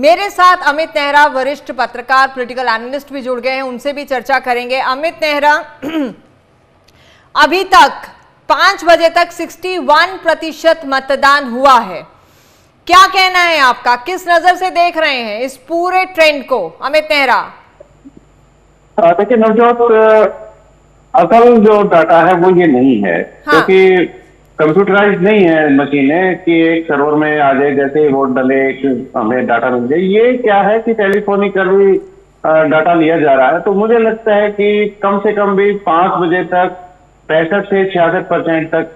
मेरे साथ अमित नेहरा, वरिष्ठ पत्रकार, पॉलिटिकल एनालिस्ट भी जुड़ गए हैं, उनसे भी चर्चा करेंगे। अमित नेहरा, अभी तक 5 बजे तक 61% मतदान हुआ है, क्या कहना है आपका? किस नजर से देख रहे हैं इस पूरे ट्रेंड को, अमित नेहरा? देखिए नवजोत, असल जो डाटा है वो ये नहीं है। हाँ। क्योंकि कंप्यूटराइज नहीं है मशीनें कि एक सर्वर में आ जाए, जैसे ही वोट डले हमें डाटा मिल जाए। ये क्या है कि टेलीफोनिकली डाटा लिया जा रहा है। तो मुझे लगता है कि कम से कम भी 5 बजे तक 65 से 66% तक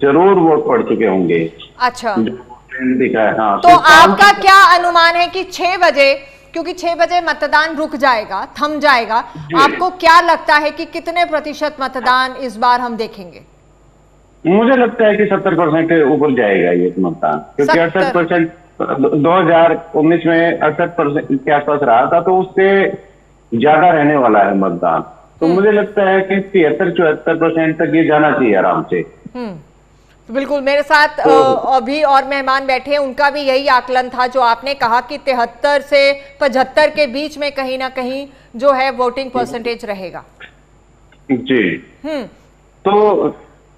जरूर वोट पड़ चुके होंगे। अच्छा, जो ट्रेंड दिखा है। हाँ, तो आपका क्या अनुमान है कि 6 बजे, क्योंकि 6 बजे मतदान रुक जाएगा, थम जाएगा, आपको क्या लगता है कि कितने प्रतिशत मतदान इस बार हम देखेंगे? मुझे लगता है कि 70% ऊपर जाएगा ये मतदान, क्योंकि 68% 2019 में 68% के आसपास रहा था, तो उससे ज्यादा रहने वाला है मतदान। तो मुझे लगता है कि 73-74% तक ये जाना चाहिए आराम से। तो बिल्कुल मेरे साथ अभी और मेहमान बैठे हैं, उनका भी यही आकलन था जो आपने कहा कि 73 से 75 के बीच में कहीं ना कहीं जो है वोटिंग परसेंटेज रहेगा। जी। तो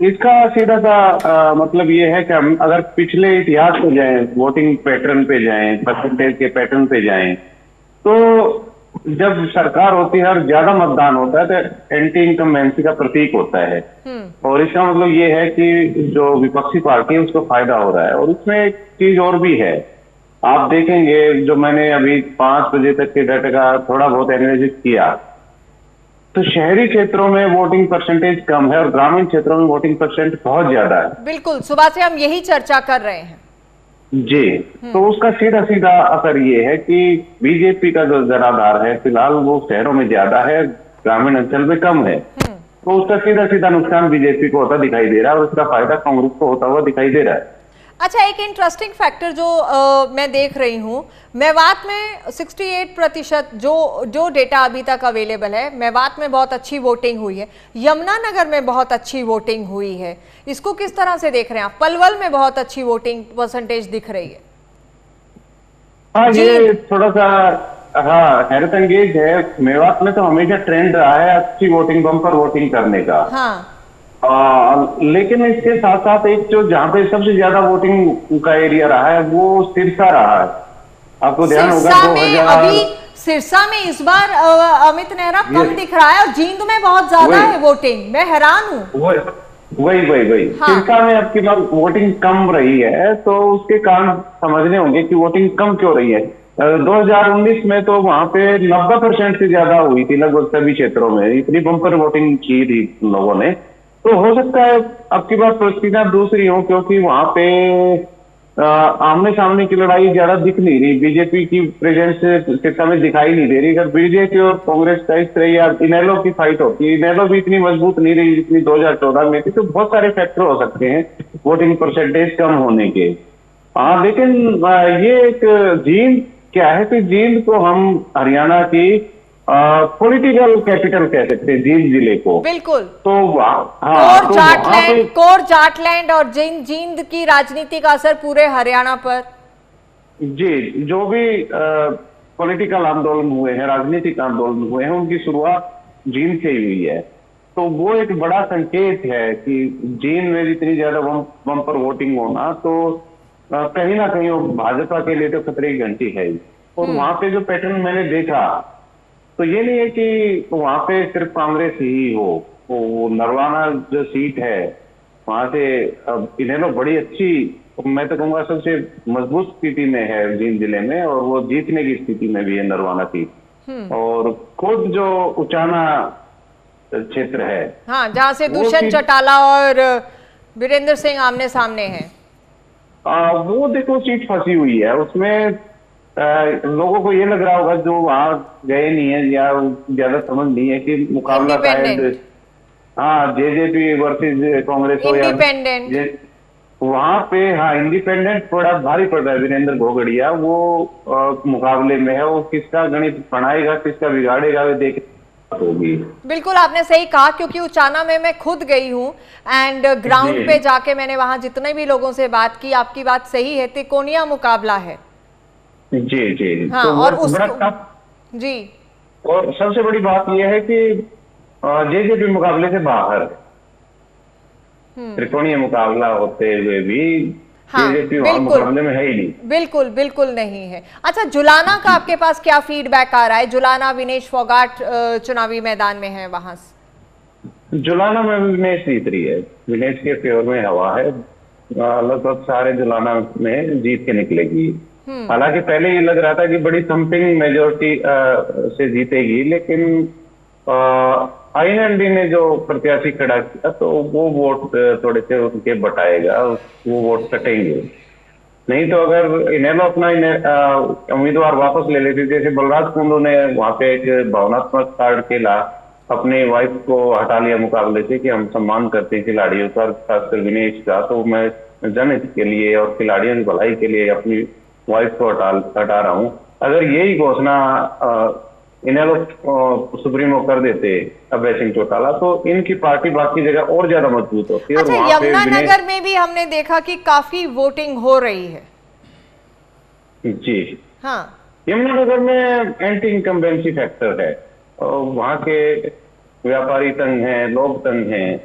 इसका सीधा सा मतलब ये है कि हम अगर पिछले इतिहास पे जाएं, वोटिंग पैटर्न पे जाएं, परसेंटेज के पैटर्न पे जाएं, तो जब सरकार होती है और ज्यादा मतदान होता है तो एंटी इनकम्बेंसी का प्रतीक होता है। और इसका मतलब ये है कि जो विपक्षी पार्टी है उसको फायदा हो रहा है। और इसमें एक चीज और भी है, आप देखेंगे, जो मैंने अभी 5 बजे तक के डाटा का थोड़ा बहुत एनालिसिस किया, तो शहरी क्षेत्रों में वोटिंग परसेंटेज कम है और ग्रामीण क्षेत्रों में वोटिंग परसेंट बहुत ज्यादा है। बिल्कुल, सुबह से हम यही चर्चा कर रहे हैं जी। तो उसका सीधा सीधा असर ये है कि बीजेपी का जो जनाधार है फिलहाल वो शहरों में ज्यादा है, ग्रामीण अंचल में कम है। तो उसका सीधा सीधा नुकसान बीजेपी को होता दिखाई दे रहा है और उसका फायदा कांग्रेस को होता हुआ दिखाई दे रहा है। अच्छा, एक इंटरेस्टिंग फैक्टर जो मैं देख रही हूँ, मेवात में 68% जो डेटा अभी तक अवेलेबल है, मेवात में बहुत अच्छी वोटिंग हुई है, यमुनानगर में बहुत अच्छी वोटिंग हुई है, इसको किस तरह से देख रहे हैं आप? पलवल में बहुत अच्छी वोटिंग परसेंटेज दिख रही है। हाँ, ये थोड़ा सा हैरत अंगेज है। मेवात में तो हमेशा ट्रेंड रहा है अच्छी वोटिंग, बम्पर वोटिंग करने का। हाँ। लेकिन इसके साथ साथ एक जो जहाँ पे सबसे ज्यादा वोटिंग का एरिया रहा है वो सिरसा रहा है। आपको ध्यान होगा 2000 अभी सिरसा में इस बार अमित नेहरा कम दिख रहा है और जींद में बहुत ज्यादा है वोटिंग। मैं हैरान हूँ। वही हाँ। सिरसा में अब की बार वोटिंग कम रही है, तो उसके कारण समझने होंगे कि वोटिंग कम क्यों रही है। 2019 में तो वहां पे 90% से ज्यादा हुई थी लगभग सभी क्षेत्रों में, इतनी बम्पर वोटिंग की थी लोगों ने। तो हो सकता है अब की बार परिस्थितियां दूसरी हो, क्योंकि वहां पे आमने सामने की लड़ाई ज्यादा दिख नहीं रही, बीजेपी की प्रेजेंस सिरसा में दिखाई नहीं दे रही। अगर बीजेपी और कांग्रेस का इस तरह या इनेलो की फाइट होती है, इनेलो भी इतनी मजबूत नहीं रही जितनी 2014 में थी, तो बहुत सारे फैक्टर हो सकते हैं वोटिंग परसेंटेज कम होने के। लेकिन ये एक जींद क्या है कि जींद को हम हरियाणा की पॉलिटिकल कैपिटल कह सकते हैं, जींद जिले को। बिल्कुल। तो कोर जाटलैंड और जींद की राजनीति का असर पूरे हरियाणा पर। जी, जो भी पॉलिटिकल आंदोलन हुए हैं, राजनीतिक आंदोलन हुए हैं, उनकी शुरुआत जींद से ही हुई है। तो वो एक बड़ा संकेत है कि जींद में इतनी ज्यादा बम्पर वोटिंग होना, तो कहीं ना कहीं वो भाजपा के लिए तो खतरे की घंटी है। और वहां पे जो पैटर्न मैंने देखा, तो ये नहीं है कि वहां पे सिर्फ कांग्रेस ही हो। वो नरवाना जो सीट है वहां से इनेलो बड़ी अच्छी, मैं तो कहूँगा सबसे मजबूत स्थिति में है जींद जिले में, और वो जीतने की स्थिति में भी है नरवाना सीट। और खुद जो उचाना क्षेत्र है, हाँ, जहाँ से दुष्यंत चौटाला और वीरेंद्र सिंह आमने सामने हैं, वो देखो सीट फंसी हुई है। उसमें लोगों को ये लग रहा होगा जो वहां गए नहीं है या ज्यादा समझ नहीं है कि मुकाबला शायद जेजेपी वर्सेस कांग्रेस हो या वहां पे। हाँ, इंडिपेंडेंट थोड़ा भारी पड़ रहा है। वीरेंद्र घोगड़िया वो मुकाबले में है, वो किसका गणित बनाएगा, किसका बिगाड़ेगा, वो देख होगी। बिल्कुल आपने सही कहा, क्योंकि उचाना में मैं खुद गई हूँ एंड ग्राउंड पे जाके मैंने वहां जितने भी लोगों से बात की, आपकी बात सही है, त्रिकोणीय मुकाबला है। जी जी। हाँ, तो और वो बड़ा उसको टफ। जी। और सबसे बड़ी बात यह है कि जेजेपी मुकाबले से बाहर है। त्रिकोणीय मुकाबला होते हुए भी हाँ, जेजेपी वहां बिल्कुल मुकाबले में है ही नहीं। बिल्कुल बिल्कुल नहीं है। अच्छा, जुलाना का जी। आपके पास क्या फीडबैक आ रहा है? जुलाना विनेश फोगाट चुनावी मैदान में है वहां से। जुलाना में विनेश जीत रही है। विनेश के फेवर में हवा है। लगभग सारे जुलाना में जीत के निकलेगी। हालांकि पहले ये लग रहा था कि बड़ी थम्पिंग मेजोरिटी से जीतेगी, लेकिन आईएनडी ने जो प्रत्याशी खड़ा किया तो वो वोट थोड़े से उनके बटाएगा, वो वोट कटेंगे। नहीं तो अगर इनेलो अपना उम्मीदवार वापस ले लेती, जैसे बलराज कुंडू ने वहां पे एक भावनात्मक कार्ड खेला, अपने वाइफ को हटा लिया मुकाबले से कि हम सम्मान करते हैं खिलाड़ियों का, खासकर विनेश का, तो मैं जनहित के लिए और खिलाड़ियों की भलाई के लिए अपनी वाइफ को हटा रहा हूं। अगर यही घोषणा इनेलो सुप्रीमो कर देते अभय सिंह चौटाला, तो इनकी पार्टी बाकी जगह और ज्यादा मजबूत होती है और अच्छा, वहां पे विनेश। यमुनानगर में भी हमने देखा कि काफी वोटिंग हो रही है। जी। हाँ। यमुनानगर में एंटी इनकम्बेंसी फैक्टर है और वहाँ के व्यापारी तंग हैं, लोग तंग हैं,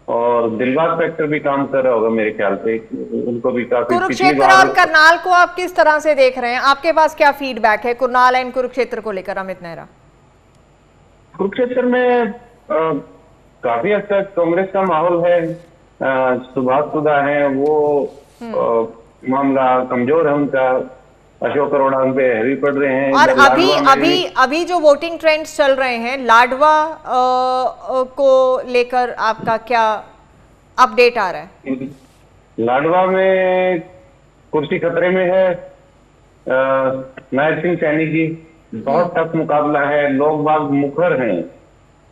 और दिलबाग फैक्टर भी काम कर रहा होगा मेरे ख्याल से। उनको भी काफी पिछली कुरुक्षेत्र बार। और करनाल को आप किस तरह से देख रहे हैं? आपके पास क्या फीडबैक है करनाल एंड कुरुक्षेत्र को लेकर, अमित नेहरा? कुरुक्षेत्र में काफी हद तक कांग्रेस का माहौल है। सुभाष सुधा है वो, मामला कमजोर है उनका। अशोक अरोड़ा उन पे हैवी पड़ रहे हैं। और इधर अभी लाडवा में भी। अभी अभी जो वोटिंग ट्रेंड्स चल रहे हैं लाडवा को लेकर आपका क्या अपडेट आ रहा है? लाडवा में कुर्सी खतरे में है। नायर सिंह सैनी की बहुत टफ मुकाबला है। लोग बाग मुखर हैं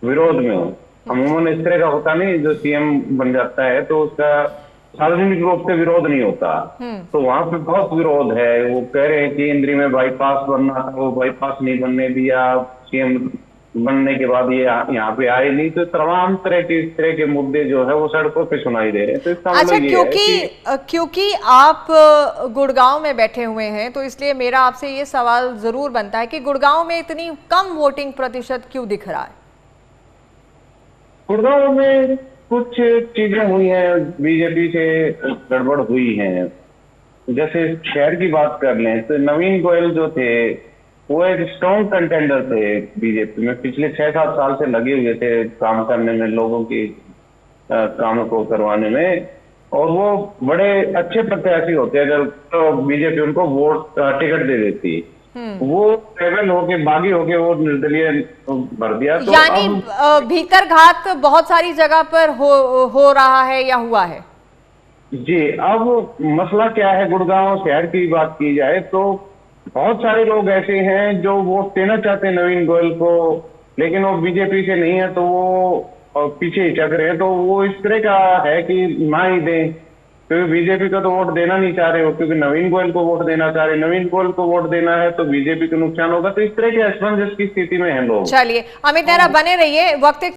विरोध में। अमूमन इस तरह का होता नहीं, जो सीएम बन जाता है तो उसका सार्वजनिक रूप से विरोध नहीं होता। तो वहां पे बहुत विरोध है। वो कह रहे हैं कि इंद्री में बाईपास बनना था, वो बाईपास नहीं बनने दिया। सीएम बनने के बाद ये यहाँ पे आए नहीं, तो तमाम तरह के इस तरह के मुद्दे जो है वो सड़कों पे सुनाई दे रहे हैं। तो इसका अच्छा, मतलब ये है कि क्योंकि आप गुड़गांव में बैठे हुए हैं, तो इसलिए मेरा आपसे ये सवाल जरूर बनता है कि गुड़गांव में इतनी कम वोटिंग प्रतिशत क्यों दिख रहा है? गुड़गांव में कुछ चीजें हुई हैं, बीजेपी से गड़बड़ हुई है। जैसे शहर की बात कर लें तो नवीन गोयल जो थे वो एक स्ट्रॉन्ग कंटेंडर थे बीजेपी में। पिछले 6-7 साल से लगे हुए थे काम करने में, लोगों की काम को करवाने में, और वो बड़े अच्छे प्रत्याशी होते हैं। अगर तो बीजेपी उनको वोट टिकट दे देती, वो ट्रेवल होके बागी होके वो निर्दलीय भर दिया। तो यानी भीतर घात बहुत सारी जगह पर हो रहा है या हुआ है? जी, अब मसला क्या है, गुड़गांव शहर की बात की जाए तो बहुत सारे लोग ऐसे हैं जो वोट देना चाहते हैं नवीन गोयल को, लेकिन वो बीजेपी से नहीं है तो वो पीछे हिचक रहे हैं। तो वो इस तरह का है कि ना ही दें, क्योंकि बीजेपी को तो वोट देना नहीं चाह रहे हो, क्योंकि नवीन गोयल को वोट देना चाह रहे। नवीन गोयल को वोट देना है तो बीजेपी को नुकसान होगा। तो इस तरह के असमंजस की स्थिति में है लोग। चलिए, अमित नेहरा बने रहिए। वक्त